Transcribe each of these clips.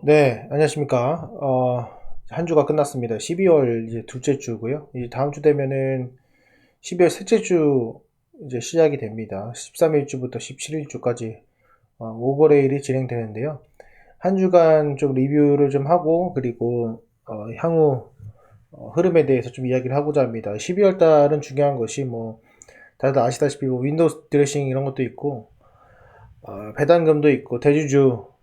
네, 안녕하십니까. 한 주가 끝났습니다. 12월 이제 둘째 주고요. 이제 다음 주 되면은 12월 셋째 주 이제 시작이 됩니다. 13일주부터 17일주까지 5거래일이 진행되는데요. 한 주간 좀 리뷰를 좀 하고 그리고 향후 흐름에 대해서 좀 이야기를 하고자 합니다. 12월 달은 중요한 것이 뭐 다들 아시다시피 뭐 윈도우 드레싱 이런 것도 있고 배당금도 있고 대주주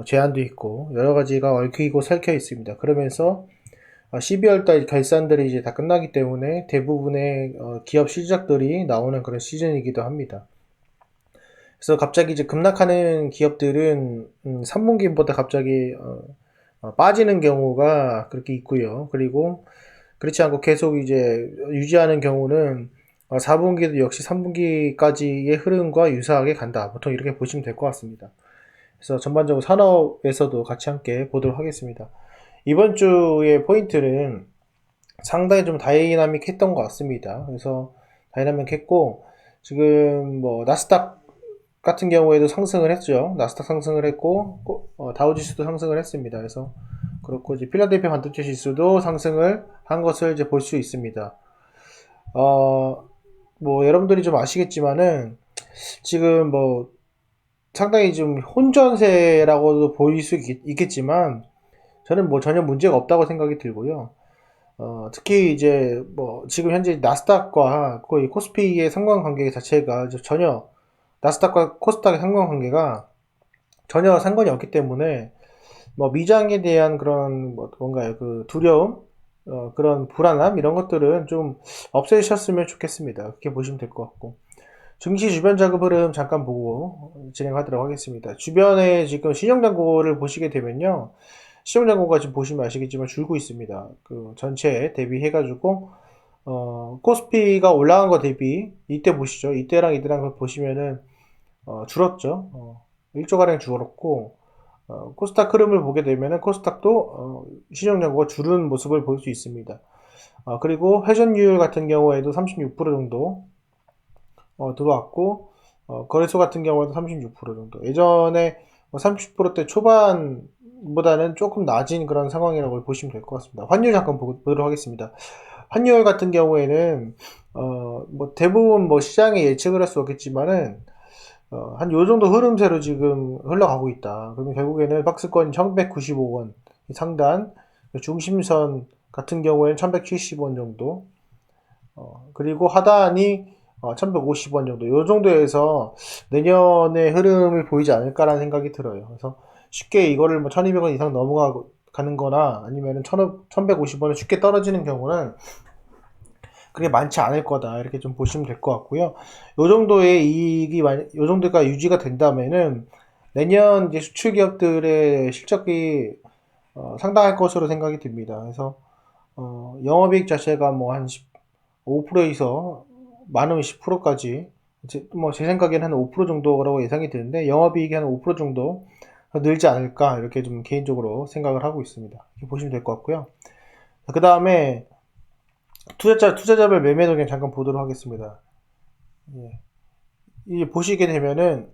제한도 있고 여러 가지가 얽히고 설켜 있습니다. 그러면서 12월 달 결산들이 이제 다 끝나기 때문에 대부분의 기업 실적들이 나오는 그런 시즌이기도 합니다. 그래서 갑자기 이제 급락하는 기업들은 3분기보다 갑자기 빠지는 경우가 그렇게 있고요. 그리고 그렇지 않고 계속 이제 유지하는 경우는 4분기도 역시 3분기까지의 흐름과 유사하게 간다. 보통 이렇게 보시면 될 것 같습니다. 그래서 전반적으로 산업에서도 같이 함께 보도록 하겠습니다. 이번 주의 포인트는 상당히 좀 다이나믹했던 것 같습니다. 그래서 다이나믹했고 지금 뭐 나스닥 같은 경우에도 상승을 했죠. 나스닥 상승을 했고 다우지수도 상승을 했습니다. 그래서 그렇고 이제 필라델피아 반도체 지수도 상승을 한 것을 이제 볼 수 있습니다. 어, 뭐 여러분들이 좀 아시겠지만은 지금 뭐 상당히 좀 혼전세라고도 보일 수 있겠지만 저는 뭐 전혀 문제가 없다고 생각이 들고요. 특히 이제 뭐 지금 현재 나스닥과 거의 코스피의 상관관계 자체가 전혀 나스닥과 코스닥의 상관관계가 전혀 상관이 없기 때문에 뭐 미장에 대한 그런 뭐 뭔가요 그 두려움 그런 불안함 이런 것들은 좀 없애셨으면 좋겠습니다. 그렇게 보시면 될 것 같고 증시 주변 자금 흐름 잠깐 보고 진행하도록 하겠습니다. 주변에 지금 신용잔고를 보시게 되면요. 신용잔고가 지금 보시면 아시겠지만 줄고 있습니다. 그 전체에 대비해가지고, 코스피가 올라간 거 대비, 이때 보시죠. 이때랑 보시면은, 줄었죠. 1조가량 줄었고, 코스닥 흐름을 보게 되면은 코스닥도, 신용잔고가 줄은 모습을 볼 수 있습니다. 그리고 회전율 같은 경우에도 36% 정도, 들어왔고 거래소 같은 경우에도 36% 정도. 예전에 30%대 초반보다는 조금 낮은 그런 상황이라고 보시면 될 것 같습니다. 환율 잠깐 보도록 하겠습니다. 환율 같은 경우에는 뭐 대부분 뭐 시장에 예측을 할 수 없겠지만은 한 요 정도 흐름세로 지금 흘러가고 있다. 그러면 결국에는 박스권 1195원 상단, 중심선 같은 경우에는 1170원 정도, 그리고 하단이 1150원 정도, 이 정도에서 내년의 흐름을 보이지 않을까라는 생각이 들어요. 그래서 쉽게 이거를 뭐 1200원 이상 넘어가는 거나 아니면 1150원을 쉽게 떨어지는 경우는 그게 많지 않을 거다. 이렇게 좀 보시면 될 것 같고요. 요 정도의 이익이, 요 정도가 유지가 된다면은 내년 이제 수출 기업들의 실적이 상당할 것으로 생각이 듭니다. 그래서 영업이익 자체가 뭐 한 5%에서 많으면 10%까지 뭐 제 생각에는 한 5% 정도라고 예상이 되는데 영업이익이 한 5% 정도 늘지 않을까 이렇게 좀 개인적으로 생각을 하고 있습니다. 이렇게 보시면 될 것 같고요. 그 다음에 투자자별 매매 동향 잠깐 보도록 하겠습니다. 예. 이 보시게 되면은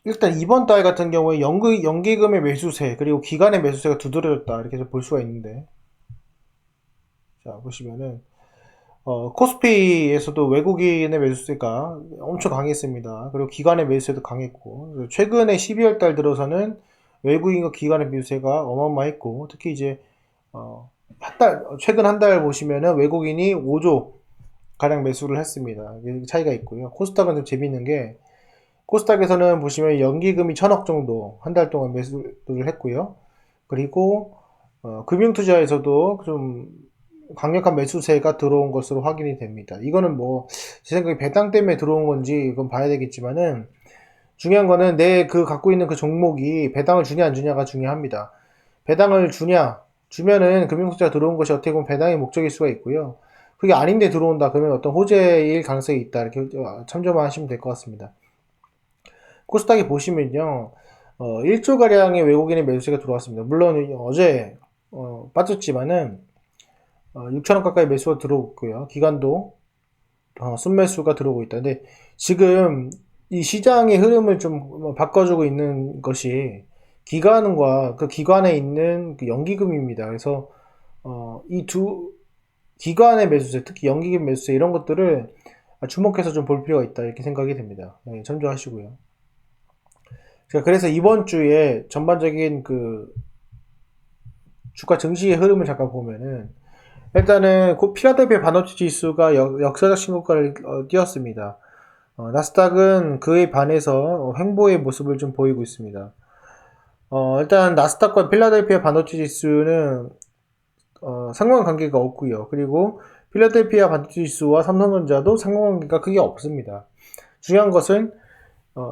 일단 이번 달 같은 경우에 연기금의 매수세 그리고 기간의 매수세가 두드러졌다 이렇게 볼 수가 있는데 자 보시면은 코스피에서도 외국인의 매수세가 엄청 강했습니다. 그리고 기관의 매수세도 강했고, 최근에 12월 달 들어서는 외국인과 기관의 매수세가 어마어마했고, 특히 이제, 최근 한 달 보시면은 외국인이 5조 가량 매수를 했습니다. 차이가 있고요. 코스닥은 좀 재밌는 게, 코스닥에서는 보시면 연기금이 1000억 정도 한 달 동안 매수를 했고요. 그리고, 금융투자에서도 좀 강력한 매수세가 들어온 것으로 확인이 됩니다. 이거는 뭐 제 생각에 배당 때문에 들어온 건지 이건 봐야 되겠지만은 중요한 거는 내 그 갖고 있는 그 종목이 배당을 주냐 안 주냐가 중요합니다. 배당을 주면은 금융투자 들어온 것이 어떻게 보면 배당의 목적일 수가 있고요. 그게 아닌데 들어온다 그러면 어떤 호재일 가능성이 있다 이렇게 참조만 하시면 될 것 같습니다. 코스닥에 보시면요. 1조 가량의 외국인의 매수세가 들어왔습니다. 물론 어제 빠졌지만은 6천원 가까이 매수가 들어오고요. 기간도 순매수가 들어오고 있다. 근데 지금 이 시장의 흐름을 좀 바꿔주고 있는 것이 기관과 그 기관에 있는 그 연기금입니다. 그래서 이 두 기관의 매수세, 특히 연기금 매수세 이런 것들을 주목해서 좀 볼 필요가 있다 이렇게 생각이 됩니다. 네, 참조하시고요. 자, 그래서 이번 주에 전반적인 그 주가 증시의 흐름을 잠깐 보면은 일단은 필라델피아 반도체 지수가 역사적 신고가를 띄웠습니다. 나스닥은 그에 반해서 횡보의 모습을 좀 보이고 있습니다. 일단 나스닥과 필라델피아 반도체 지수는 상관관계가 없고요. 그리고 필라델피아 반도체 지수와 삼성전자도 상관관계가 크게 없습니다. 중요한 것은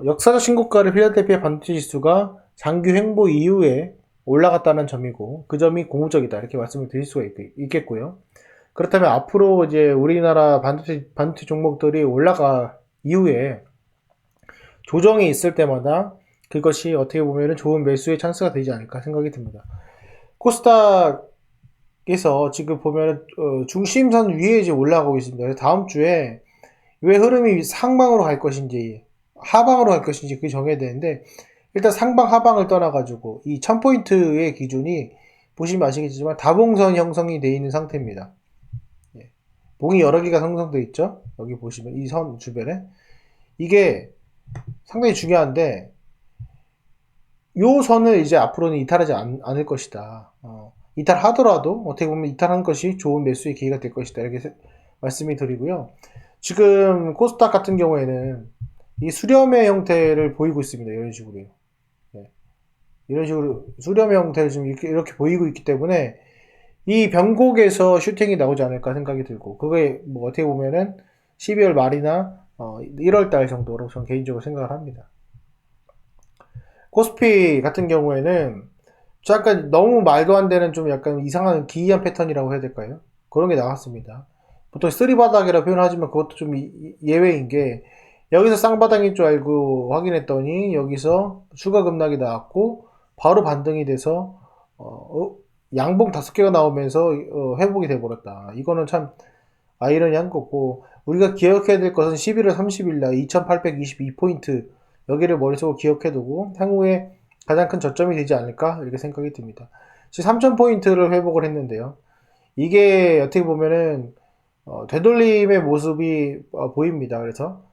역사적 신고가를 필라델피아 반도체 지수가 장기 횡보 이후에 올라갔다는 점이고 그 점이 고무적이다 이렇게 말씀을 드릴 수가 있겠고요. 그렇다면 앞으로 이제 우리나라 반도체 종목들이 올라가 이후에 조정이 있을 때마다 그것이 어떻게 보면 좋은 매수의 찬스가 되지 않을까 생각이 듭니다. 코스닥에서 지금 보면 중심선 위에 이제 올라가고 있습니다. 그래서 다음 주에 왜 흐름이 상방으로 갈 것인지 하방으로 갈 것인지 그게 정해야 되는데 일단 상방 하방을 떠나가지고 이 1000포인트의 기준이 보시면 아시겠지만 다봉선 형성이 되어 있는 상태입니다. 봉이 여러 개가 형성되어 있죠. 여기 보시면 이 선 주변에 이게 상당히 중요한데 요 선을 이제 앞으로는 이탈하지 않을 것이다. 이탈하더라도 어떻게 보면 이탈하는 것이 좋은 매수의 기회가 될 것이다. 이렇게 말씀이 드리고요. 지금 코스닥 같은 경우에는 이 수렴의 형태를 보이고 있습니다. 이런 식으로요. 네. 이런 식으로 수렴의 형태를 지금 이렇게 보이고 있기 때문에 이 변곡에서 슈팅이 나오지 않을까 생각이 들고 그게 뭐 어떻게 보면은 12월 말이나 1월 달 정도로 저는 개인적으로 생각을 합니다. 코스피 같은 경우에는 약간 너무 말도 안 되는 좀 약간 이상한 기이한 패턴이라고 해야 될까요? 그런 게 나왔습니다. 보통 쓰리바닥이라 표현하지만 그것도 좀 예외인 게 여기서 쌍바닥인 줄 알고 확인했더니 여기서 추가 급락이 나왔고 바로 반등이 돼서 양봉 5개가 나오면서 회복이 돼버렸다. 이거는 참 아이러니한 거고 우리가 기억해야 될 것은 11월 30일 날 2822포인트 여기를 머릿속으로 기억해두고 향후에 가장 큰 저점이 되지 않을까 이렇게 생각이 듭니다. 지금 3000포인트를 회복을 했는데요. 이게 어떻게 보면은 되돌림의 모습이 보입니다. 그래서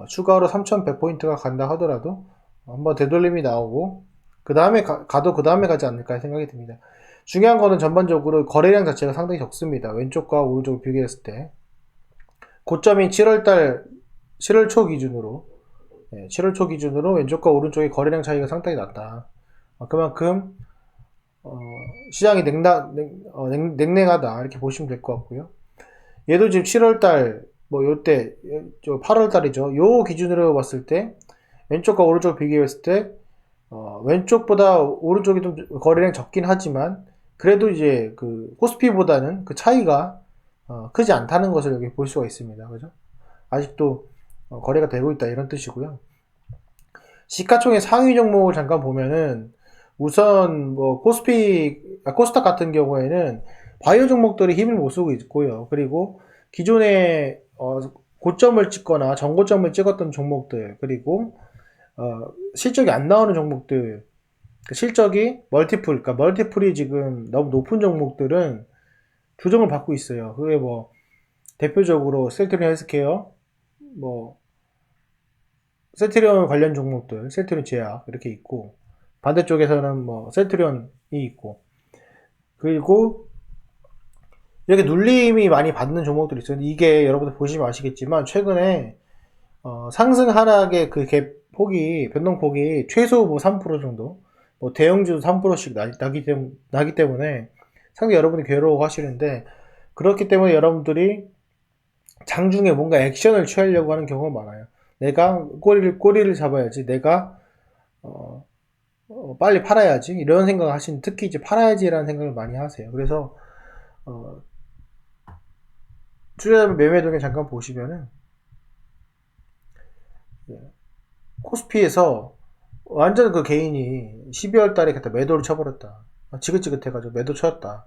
추가로 3100포인트가 간다 하더라도 한번 되돌림이 나오고 그 다음에 가도 그 다음에 가지 않을까 생각이 듭니다. 중요한 거는 전반적으로 거래량 자체가 상당히 적습니다. 왼쪽과 오른쪽을 비교했을 때 고점인 7월 초 기준으로 7월 초 기준으로 왼쪽과 오른쪽의 거래량 차이가 상당히 났다. 그만큼 시장이 냉랭하다 이렇게 보시면 될 것 같고요. 얘도 지금 7월달 뭐 요때 8월달이죠. 요 기준으로 봤을 때 왼쪽과 오른쪽을 비교했을 때 왼쪽보다 오른쪽이 좀 거래량 적긴 하지만 그래도 이제 그 코스피보다는 그 차이가 크지 않다는 것을 여기 볼 수가 있습니다. 그죠? 아직도 거래가 되고 있다 이런 뜻이고요. 시가총액 상위 종목을 잠깐 보면은 우선 뭐 코스닥 같은 경우에는 바이오 종목들이 힘을 못 쓰고 있고요. 그리고 기존에 고점을 찍거나 전고점을 찍었던 종목들 그리고 실적이 안 나오는 종목들 실적이 그러니까 멀티플이 지금 너무 높은 종목들은 조정을 받고 있어요. 그게 뭐 대표적으로 셀트리온 헬스케어 뭐 셀트리온 관련 종목들 셀트리온 제약 이렇게 있고 반대쪽에서는 뭐 셀트리온이 있고 그리고 이렇게 눌림이 많이 받는 종목들이 있어요. 이게 여러분들 보시면 아시겠지만 최근에 상승 하락의 그 변동폭이 최소 뭐 3% 정도 뭐 대형주도 3%씩 나기 때문에 상당히 여러분이 괴로워 하시는데 그렇기 때문에 여러분들이 장중에 뭔가 액션을 취하려고 하는 경우가 많아요. 내가 꼬리를 잡아야지 내가 빨리 팔아야지 이런 생각을 하시는 특히 이제 팔아야지라는 생각을 많이 하세요. 그래서 투자 매매 동에 잠깐 보시면은 코스피에서 완전 그 개인이 12월 달에 갖다 매도를 쳐버렸다. 지긋지긋해가지고 매도 쳤다.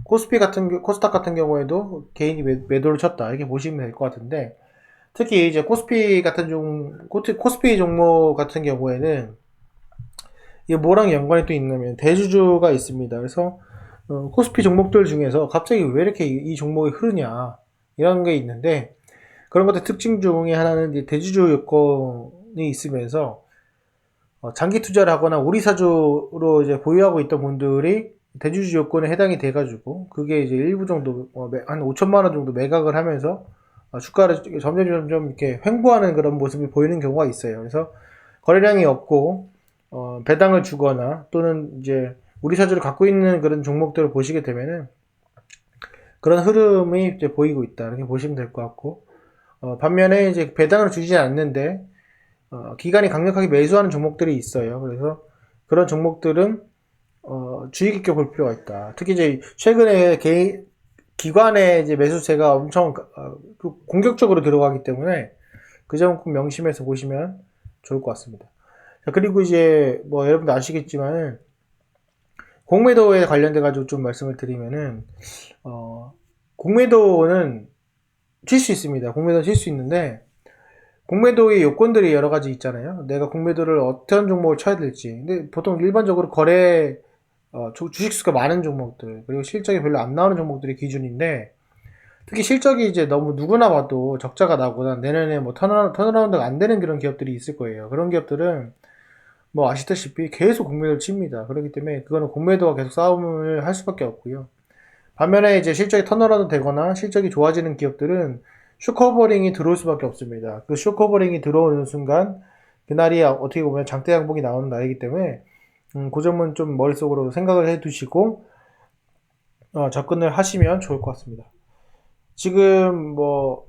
코스닥 같은 경우에도 개인이 매도를 쳤다. 이렇게 보시면 될 것 같은데, 특히 이제 코스피 종목 같은 경우에는 이게 뭐랑 연관이 또 있냐면 대주주가 있습니다. 그래서 코스피 종목들 중에서 갑자기 왜 이렇게 이 종목이 흐르냐 이런 게 있는데, 그런 것들 특징 중에 하나는 이제 대주주 요건이 있으면서 장기 투자를 하거나 우리사주로 이제 보유하고 있던 분들이 대주주 요건에 해당이 돼가지고 그게 이제 일부 정도 한 5천만 원 정도 매각을 하면서 주가를 점점 이렇게 횡보하는 그런 모습을 보이는 경우가 있어요. 그래서 거래량이 없고 배당을 주거나 또는 이제 우리사주를 갖고 있는 그런 종목들을 보시게 되면은 그런 흐름이 이제 보이고 있다 이렇게 보시면 될 것 같고, 반면에 이제 배당을 주지 않는데 기관이 강력하게 매수하는 종목들이 있어요. 그래서 그런 종목들은 주의 깊게 볼 필요가 있다. 특히 이제 최근에 기관의 이제 매수세가 엄청 공격적으로 들어가기 때문에 그 점 꼭 명심해서 보시면 좋을 것 같습니다. 자, 그리고 이제 뭐 여러분도 아시겠지만 공매도에 관련돼 가지고 좀 말씀을 드리면은 공매도는 칠 수 있습니다. 공매도 칠 수 있는데 공매도의 요건들이 여러 가지 있잖아요. 내가 공매도를 어떤 종목을 쳐야 될지. 근데 보통 일반적으로 주식수가 많은 종목들, 그리고 실적이 별로 안 나오는 종목들이 기준인데, 특히 실적이 이제 너무 누구나 봐도 적자가 나거나 내년에 뭐 턴어라운드가 안 되는 그런 기업들이 있을 거예요. 그런 기업들은 뭐 아시다시피 계속 공매도를 칩니다. 그렇기 때문에 그거는 공매도가 계속 싸움을 할 수밖에 없고요. 반면에 이제 실적이 턴어라운드 되거나 실적이 좋아지는 기업들은 쇼커버링이 들어올 수밖에 없습니다. 그 쇼커버링이 들어오는 순간 그날이 어떻게 보면 장대 양봉이 나오는 날이기 때문에 그 점은 좀 머릿속으로 생각을 해 두시고 접근을 하시면 좋을 것 같습니다. 지금 뭐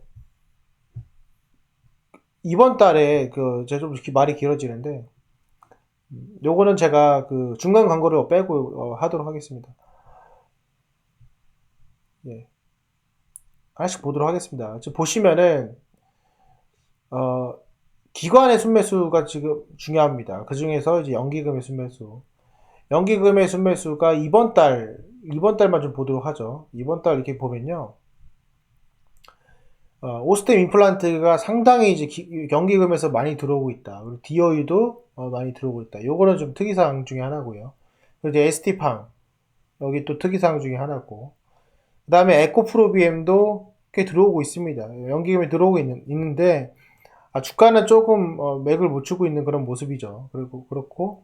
이번 달에 제가 좀 이렇게 말이 길어지는데, 요거는 제가 그 중간 광고를 빼고 하도록 하겠습니다. 예. 하나씩 보도록 하겠습니다. 지금 보시면은 기관의 순매수가 지금 중요합니다. 그 중에서 이제 연기금의 순매수. 연기금의 순매수가 이번 달만 좀 보도록 하죠. 이번 달 이렇게 보면요. 오스템 임플란트가 상당히 이제 연기금에서 많이 들어오고 있다. 그리고 DOE도 많이 들어오고 있다. 요거는 좀 특이사항 중에 하나고요. 그리고 이제 ST팜. 여기 또 특이사항 중에 하나고. 그 다음에 에코프로비엠도 꽤 들어오고 있습니다. 연기금이 들어오고 있는데, 주가는 조금 맥을 못 추고 있는 그런 모습이죠. 그리고 그렇고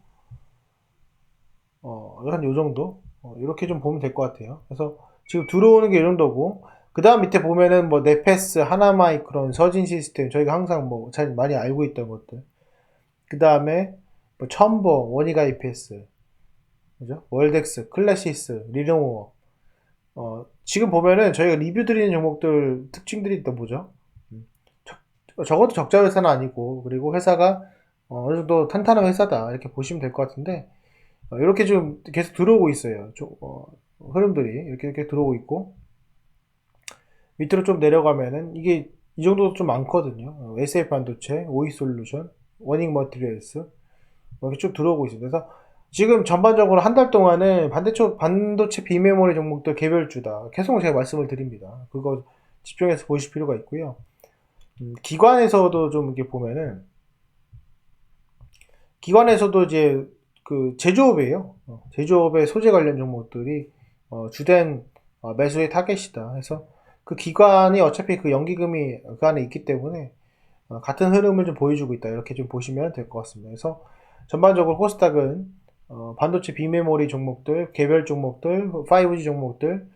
한 요 정도 이렇게 좀 보면 될 것 같아요. 그래서 지금 들어오는 게 이 정도고, 그 다음 밑에 보면은 뭐 네페스, 하나마이크론, 서진시스템, 저희가 항상 뭐 잘 많이 알고 있던 것들. 그 다음에 뭐 첨보, 원익 IPS, 그죠? 월덱스, 클래시스, 리노워. 지금 보면은 저희가 리뷰 드리는 종목들 특징들이 또 뭐죠? 적어도 적자 회사는 아니고, 그리고 회사가 어느 정도 탄탄한 회사다 이렇게 보시면 될 것 같은데, 이렇게 좀 계속 들어오고 있어요. 흐름들이 이렇게 들어오고 있고, 밑으로 좀 내려가면은 이게 이 정도도 좀 많거든요. SF 반도체, 오이솔루션, 워닝 머티리얼스 이렇게 쭉 들어오고 있어요. 그래서 지금 전반적으로 한 달 동안은 반도체 비메모리 종목들 개별주다 계속 제가 말씀을 드립니다. 그거 집중해서 보실 필요가 있고요. 기관에서도 좀 이렇게 보면은, 기관에서도 이제 그 제조업이에요. 제조업의 소재 관련 종목들이 주된 매수의 타겟이다. 해서 그 기관이 어차피 그 연기금이 그 안에 있기 때문에 같은 흐름을 좀 보여주고 있다. 이렇게 좀 보시면 될 것 같습니다. 그래서 전반적으로 코스닥은 반도체 비메모리 종목들, 개별 종목들, 5G 종목들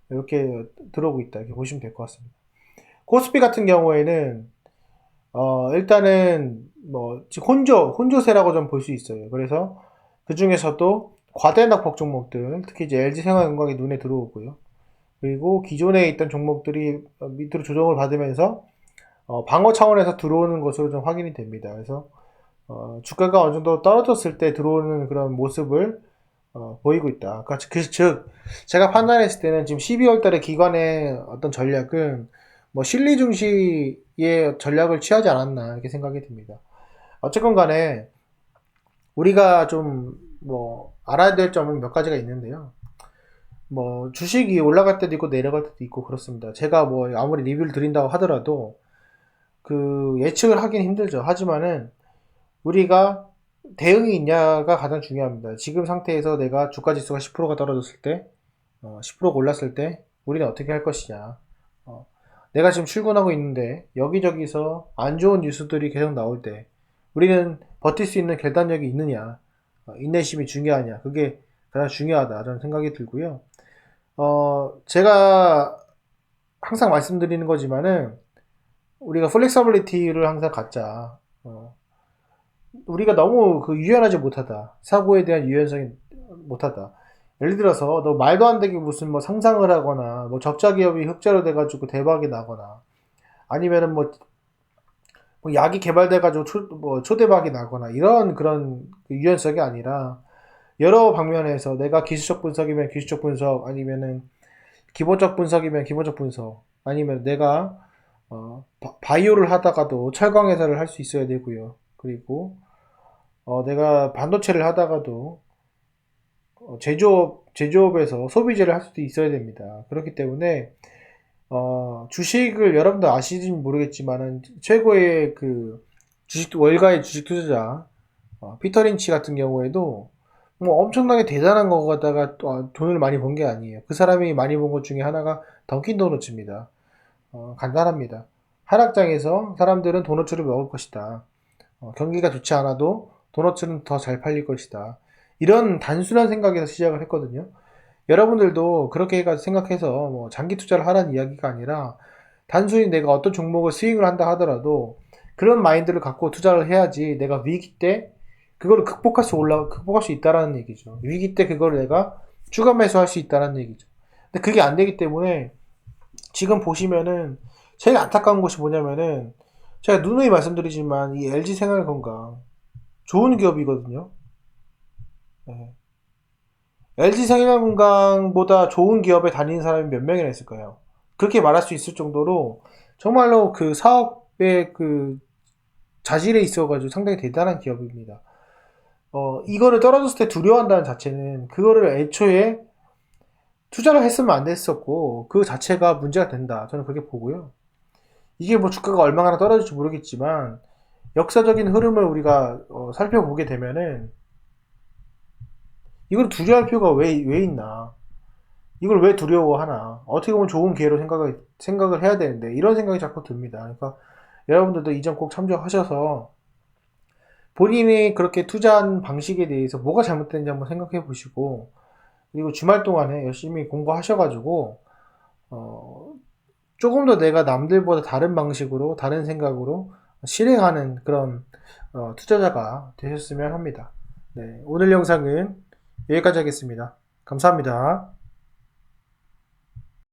이렇게 들어오고 있다. 이렇게 보시면 될 것 같습니다. 코스피 같은 경우에는 일단은 뭐 혼조세라고 좀 볼 수 있어요. 그래서 그 중에서도 과대낙폭 종목들, 특히 이제 LG생활건강이 눈에 들어오고요. 그리고 기존에 있던 종목들이 밑으로 조정을 받으면서 방어 차원에서 들어오는 것으로 좀 확인이 됩니다. 그래서 주가가 어느 정도 떨어졌을 때 들어오는 그런 모습을 보이고 있다. 그러니까 즉 제가 판단했을 때는 지금 12월 달에 기관의 어떤 전략은 뭐 실리 중시의 전략을 취하지 않았나 이렇게 생각이 듭니다. 어쨌건 간에 우리가 좀 뭐 알아야 될 점은 몇 가지가 있는데요. 뭐 주식이 올라갈 때도 있고 내려갈 때도 있고 그렇습니다. 제가 뭐 아무리 리뷰를 드린다고 하더라도 그 예측을 하긴 힘들죠. 하지만은 우리가 대응이 있냐가 가장 중요합니다. 지금 상태에서 내가 주가 지수가 10%가 떨어졌을 때, 10%가 올랐을 때, 우리는 어떻게 할 것이냐. 어, 내가 지금 출근하고 있는데, 여기저기서 안 좋은 뉴스들이 계속 나올 때, 우리는 버틸 수 있는 결단력이 있느냐, 인내심이 중요하냐, 그게 가장 중요하다, 저는 생각이 들고요. 제가 항상 말씀드리는 거지만은, 우리가 플렉서빌리티를 항상 갖자. 우리가 너무 그 유연하지 못하다. 사고에 대한 유연성이 못하다. 예를 들어서 너 말도 안 되게 무슨 뭐 상상을 하거나 뭐 적자 기업이 흑자로 돼가지고 대박이 나거나 아니면은 뭐 약이 개발돼가지고 뭐 초대박이 나거나 이런 그런 그 유연성이 아니라 여러 방면에서 내가 기술적 분석이면 기술적 분석 아니면은 기본적 분석이면 기본적 분석 아니면 내가 바이오를 하다가도 철강 회사를 할 수 있어야 되고요. 그리고 내가 반도체를 하다가도 제조업에서 소비재를 할 수도 있어야 됩니다. 그렇기 때문에 주식을 여러분들 아시는지 모르겠지만은 최고의 그 월가의 주식 투자자 피터 린치 같은 경우에도 뭐 엄청나게 대단한 거 갖다가 돈을 많이 번 게 아니에요. 그 사람이 많이 번 것 중에 하나가 던킨 도너츠입니다. 간단합니다. 하락장에서 사람들은 도너츠를 먹을 것이다. 경기가 좋지 않아도 도너츠는 더 잘 팔릴 것이다. 이런 단순한 생각에서 시작을 했거든요. 여러분들도 그렇게 생각해서 뭐 장기 투자를 하라는 이야기가 아니라 단순히 내가 어떤 종목을 스윙을 한다 하더라도 그런 마인드를 갖고 투자를 해야지 내가 위기 때 그거를 극복할 수 있다라는 얘기죠. 위기 때 그걸 내가 추가 매수할 수 있다라는 얘기죠. 근데 그게 안 되기 때문에 지금 보시면은 제일 안타까운 것이 뭐냐면은 제가 누누이 말씀드리지만 이 LG 생활건강 좋은 기업이거든요. 네. LG 생활건강보다 좋은 기업에 다니는 사람이 몇 명이나 있을까요? 그렇게 말할 수 있을 정도로 정말로 그 사업의 그 자질에 있어가지고 상당히 대단한 기업입니다. 이거를 떨어졌을 때 두려워한다는 자체는 그거를 애초에 투자를 했으면 안 됐었고 그 자체가 문제가 된다. 저는 그렇게 보고요. 이게 뭐 주가가 얼마나 떨어질지 모르겠지만 역사적인 흐름을 우리가 살펴보게 되면은 이걸 두려워할 필요가 왜 있나? 이걸 왜 두려워하나? 어떻게 보면 좋은 기회로 생각을 해야 되는데 이런 생각이 자꾸 듭니다. 그러니까 여러분들도 이 점 꼭 참조하셔서 본인이 그렇게 투자한 방식에 대해서 뭐가 잘못됐는지 한번 생각해 보시고 그리고 주말 동안에 열심히 공부하셔가지고 어, 조금 더 내가 남들보다 다른 방식으로 다른 생각으로 실행하는 그런 투자자가 되셨으면 합니다. 네, 오늘 영상은 여기까지 하겠습니다. 감사합니다.